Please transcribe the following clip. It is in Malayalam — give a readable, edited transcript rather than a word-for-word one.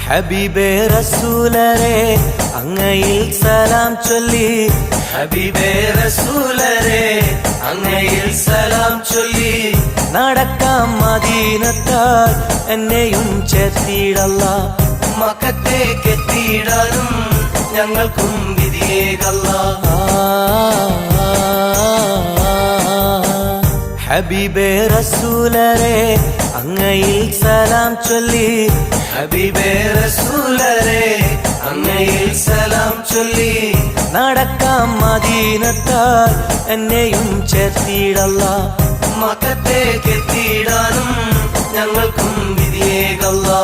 ഹബീബേ റസൂലരെ അങ്ങയിൽ സലാം ചൊല്ലി ഹബീബേ റസൂലരെ അങ്ങയിൽ സലാം ചൊല്ലി നടക്കാം മദീനത്താൽ എന്നെയും ചേർത്തിടല്ലാ മക്കത്തേക്ക് എത്തിയിടാനും ഞങ്ങൾക്കും വിധിയേകല്ലാ ഹബീബേ റസൂലരെ അങ്ങയിൽ സലാം ചൊല്ലി ഹബീബേ റസൂലരെ അങ്ങയിൽ സലാം ചൊല്ലി നടക്കാം മദീനത്താൽ എന്നെയും ചേർത്തിടല്ലാ മക്കത്തേക്ക് എത്തിയിടാനും ഞങ്ങൾക്കും വിധിയേകല്ലാ